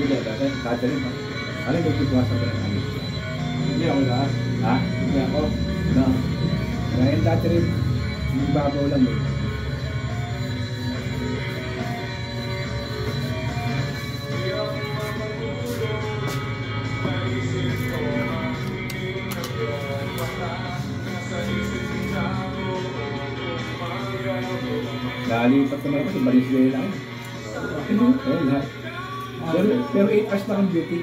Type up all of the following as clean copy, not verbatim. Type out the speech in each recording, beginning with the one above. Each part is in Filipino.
Hindi, tatalim pa. Ano yung pagbuwasan ko ng alis? Hindi ako lahat. Ha? Hindi ako. No. Dahil tatalim, yung babaw lang eh. Nalipat naman ako sa Valenzuela lang. Oo, lahat. Pero 8 hours na kang duty.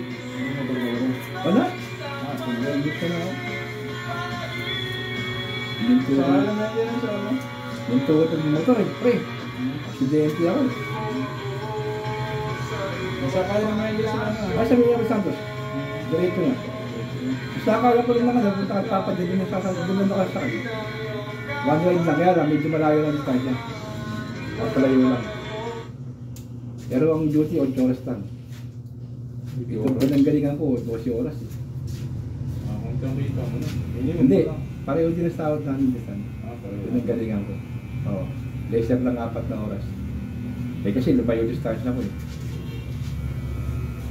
Wala? Hindi ka na ako. Sa alam na yan, sa ano? Nagtugot ng motor eh, pre. Aksidente ako. Masakay naman yun sa ano. Ay, sabi niya Santos. Direto na. Basta akala ko rin naman, napunta ka papadili na sasakay. Doon na nakasakay. One ride lang, kaya lang, medyo malayo lang yung kanya. Palayo lang. Pero ang duty, 8 oras lang. Ito pa ng galingan ko, 12 oras eh. Kung kamita mo na. Hindi, pareho din ang sahod namin dito. Pareho. Ito ng galingan ko. Oo. Laser lang 4 na oras. Eh kasi lumayo distance na ko eh.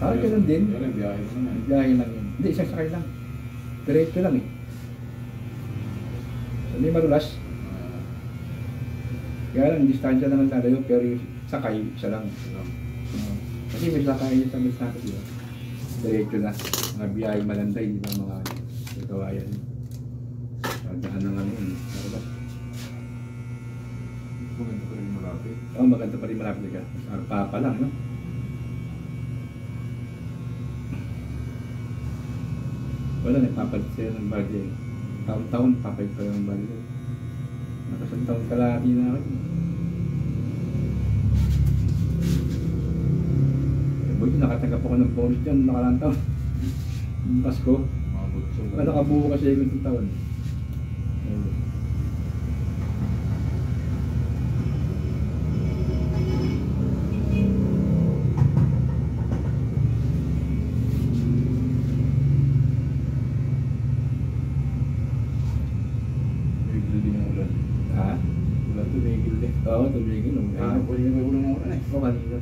Parang ganun din. Yan ang biyahe mo na. Biyahe lang yun. Hindi, isang sakay lang. Diretso lang eh. Hindi marulas. Kaya lang, distansya naman talayo, pero yung sakay, isa lang. Kasi may sakay sa Mesnako, di ba? Diretso na. Mga biyahe malanday, di ba? Mga kawayan. Pagdahan ng ano yun. Marulas. Maganda pa rin malapit. Oo, maganda pa rin malapit ka. Arpa pa lang, no? Wala, nagpapalit sila ng bagay. Taon-taon, papalit pa yung bagay. Nakasang taon kalahati na ako. Buti nakatanggap ako ng bonus dyan, nakalang taon. Yung Pasko. Nakabuo kasi yung itong taon. Oo, tumigil. Pwede na ulang ng ulan eh. Oo, kanina.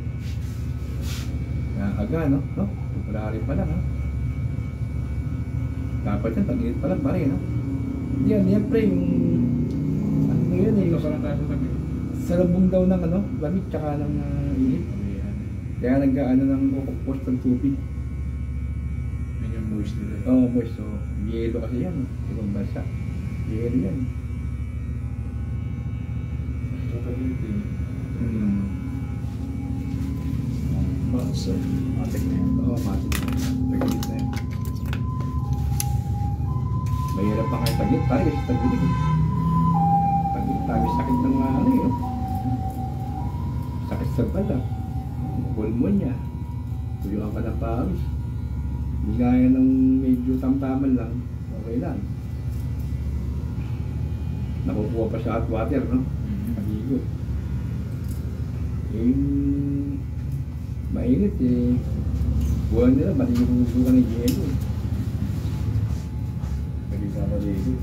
Aga, no? No? Wala rin pa lang, ha? Dapat yan, tag-init pa lang pa rin, no? Yan, pre, yung... Ano yun, eh? Ito pa lang tayo sa tabi. Salabong daw ng, ano, lamig, tsaka ng init. Kaya nag-ano ng kukupos ng tubig. Yan yung moist nila. Oo, moist. So, yelo kasi yan, ibang bansa. Yelo yan. Sa tabi ito eh. Sir. Matik na yun. Oo, matik na yun. Taglit na yun. Mahirap pa kayo taglit tayo sa taglit. Taglit tayo sakit ng ano yun. Sakit sa bala. Pulmonya. Tuyuan ka ng pawis. Hindi kaya ng medyo tamtaman lang. Okay lang. Nakukuha pa sa hot water, no? Maligo. Mainit eh. Buwan nila, maligo ka ng yelo. Pwede ka maligo.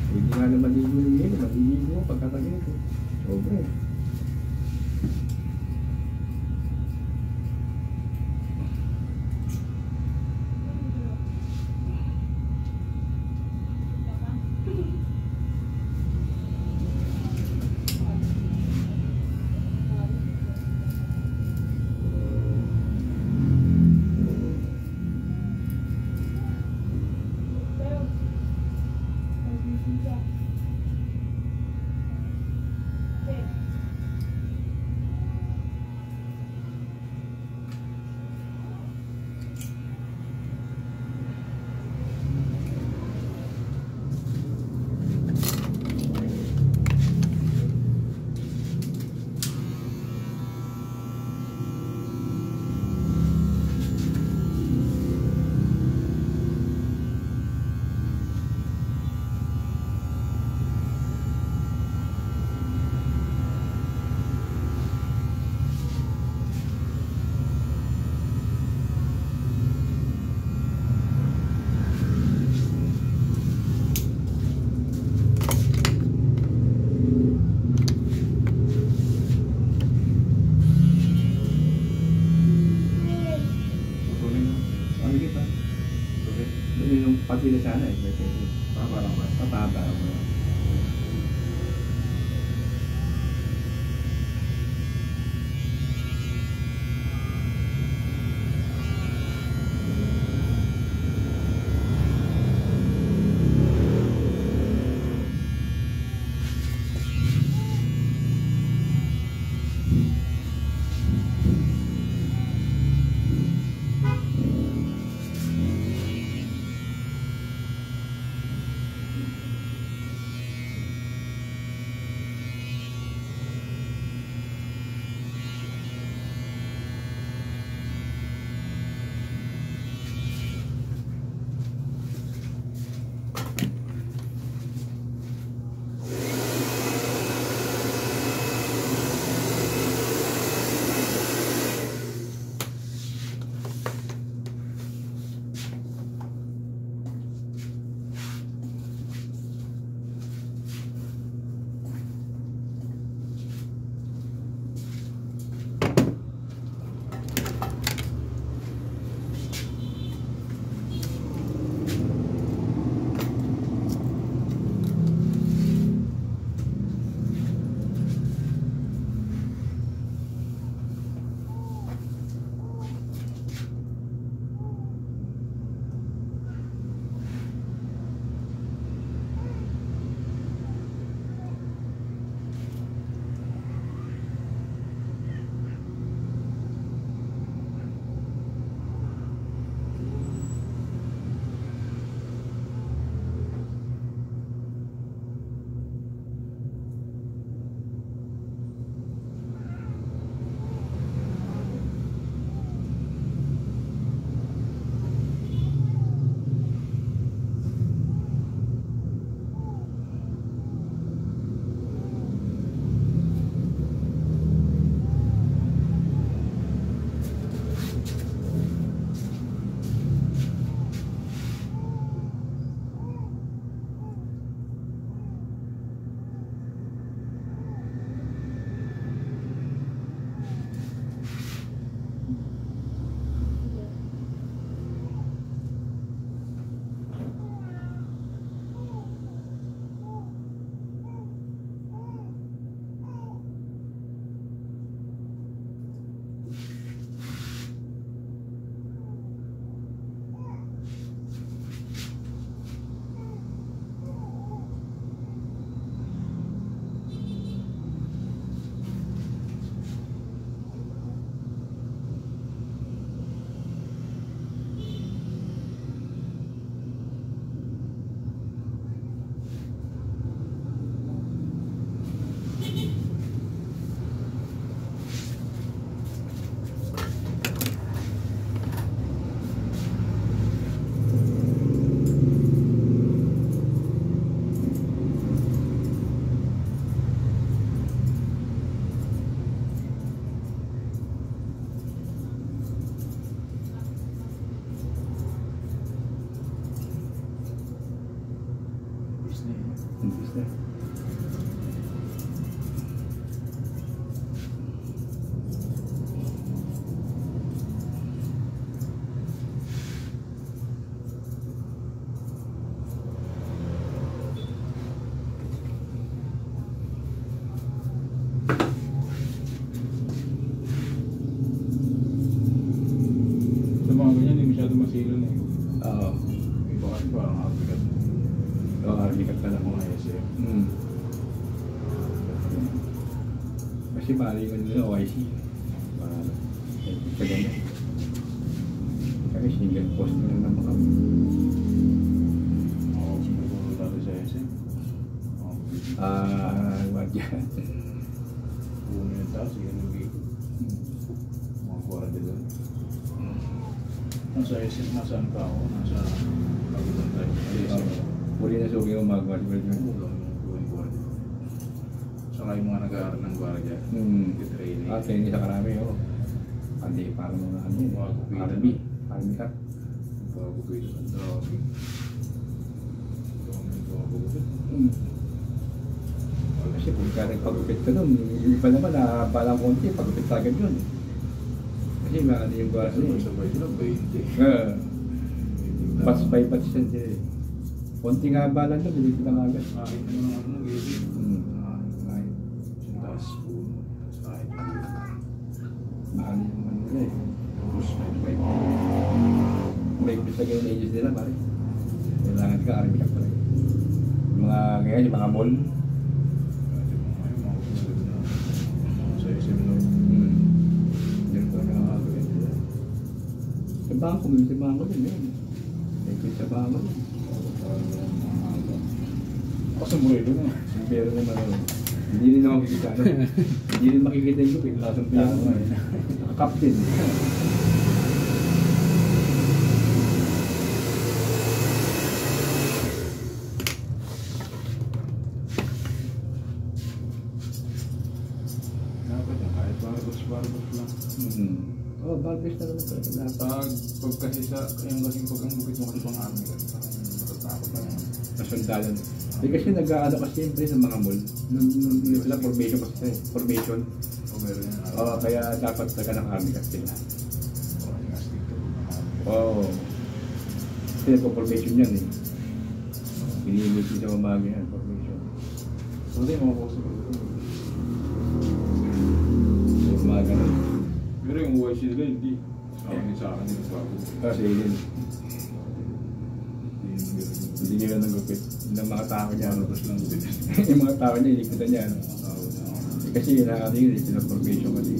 Hindi nga na maligo ng yelo, maligo pagkatagin ito. Sobra. din yung pagpili sana eh. May pwede. Parang ba? Pataba. Intis na. Sa mga ganyan, hindi masyado masilan eh. Oo. Iba kasi parang apikat. Oo, likat ka lang. Mga SM. Kasi mali mo nila OIC. Mahal. Sa ganyan. Kaya single post na lang naman kami. Oo, siguro dati sa SM. Wag yan. Puno yung tao, sige nung gate. Mga kwarade doon. Nasa SM, nasaan ka ako? Nasa Kagulan tayo. SM. Puri na sugi yung magwal. Saka yung mga nag-aaral ng gwardiya. Training. Training sa karami, oo. Hindi, parang mga ano yun. Mga kupita. Army ka. Bago ko ito. Dami. Kasi kung ka nagpagupit ka dun, yung iba naman na balang konti, pagupit agad yun. Kasi mga ano yung gwardiya. Sabay-sabay sila, 20. Patch by patch yan siya eh. Konting haba lang doon, dito lang agad. Kahit naman ang ano, gilid. Kahit. Taas puno. Kahit Mahal yung ano nila eh. tapos may May pisa yung ages nila pare. Kailangan ka, army ka pare. Yung mga ngayon, yung mga mall. sa SM no. Yan po ang nakakagawin nila. Sa bangko, may sa bangko din yun. May sa bangko din. Kasi Morelo na. Pero naman ano, hindi rin naman makikita ano. Hindi rin makikita yung gupit. Lasang piyan mo eh. Nakakaptin. Dapat yan, kahit barbos lang. Oh, Balbis na naman talaga. Pag kasi sa, yung kasing pag ang bukit mo kasi pang army kasi parang natatakot na naman. Nasundalan. Eh kasi nag-aano kasi siyempre sa mga mall. Nung sila formation kasi eh. Formation. O meron yan. Oo, kaya dapat talaga naka-army kasi sila. O, yung astig to. Oo. Kasi nagpo-formation yan eh. Pinimit yung sa mamagi yan, formation. So, di mga puso ko. So, mga ganun. Pero yung UIC nila, hindi. Sa akin, yung bago. Kasi yun. Hindi nila ng gupit. Yung mga tao niya. Tapos lang din. Yung mga tao niya, inikitan niya. Ano? Eh, kasi yun ang ating yun, pinaformation kasi.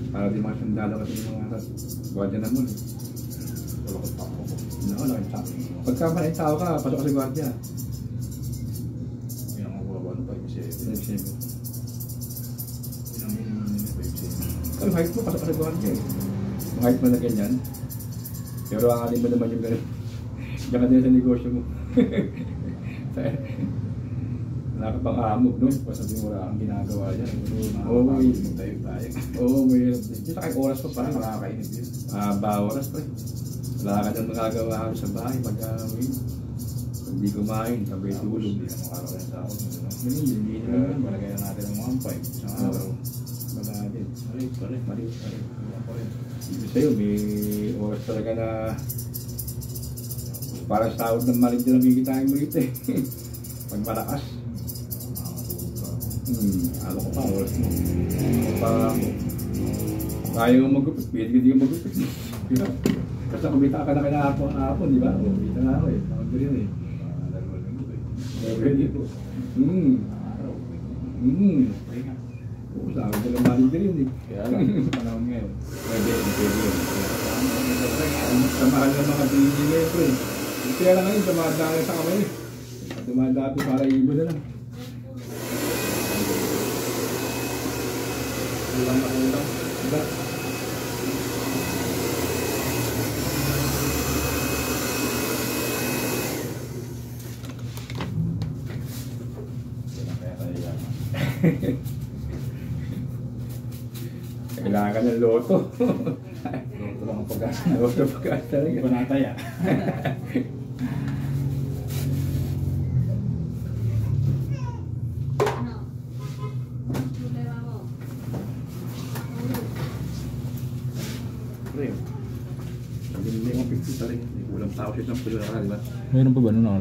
Para di mga sandalo kasi yung mga gwardiya na mall. Wala ko tako ko. Naku, nakita. Pagka malaking tao ka, pasok ka sa gwardiya. Yan ang mababa ng 5-7. Sinabi. Yan ang minimum nila 5-7. Pero height mo, pasok ka sa gwardiya eh. Yung height mo na ganyan. Pero ang alin mo naman yung gano'n. Diyan ka din sa negosyo mo. Wala ka pang amog, no? Basta din wala kang ginagawa dyan. Oo, may tayo-tayo. Oo, may dito sa oras pa Parang pa. nakakainip yun. Oras pa. Wala ka nang magagawa sa bahay pag-awin. Hindi kumain, sabay tulog. Hindi na makakaroon sa ako. Hindi naman. Palagay natin ang 1.5 sa araw. Wala din. Maliit pa rin. Maliit pa rin. Wala pa rin. Ibig sa'yo, may oras talaga na parang sahod ng malig na nakikitain mo rito eh. Pag malakas. Makakatulog ka. Ano ko pa, oras mo. Ano pa ako. Kaya mo magupit, pwede ka di ka magupit. Diba? Basta kumita ka na kinahapon, di ba? Kumita na ako eh. Nakagod rin eh. Dalawa linggo eh. Pwede po. Araw. Pahinga. Oo, sahod ko ng malig rin eh. Kaya lang, panahon ngayon. Pwede yun. Sa mahal ng mga binigay ko eh. Kaya lang ngayon, dumadaan sa kamay eh. Dumadaan para ibo na lang. Ulang na ulang. Diba? Kaya tayo yan. Kailangan ng loto. Ito lang ang pag-asa. Loto pagkakas talaga. Iba na tayo. Pre, hindi mo 50 talaga. Ulam tao siya ng pula ka, di ba? Meron pa ba nun ako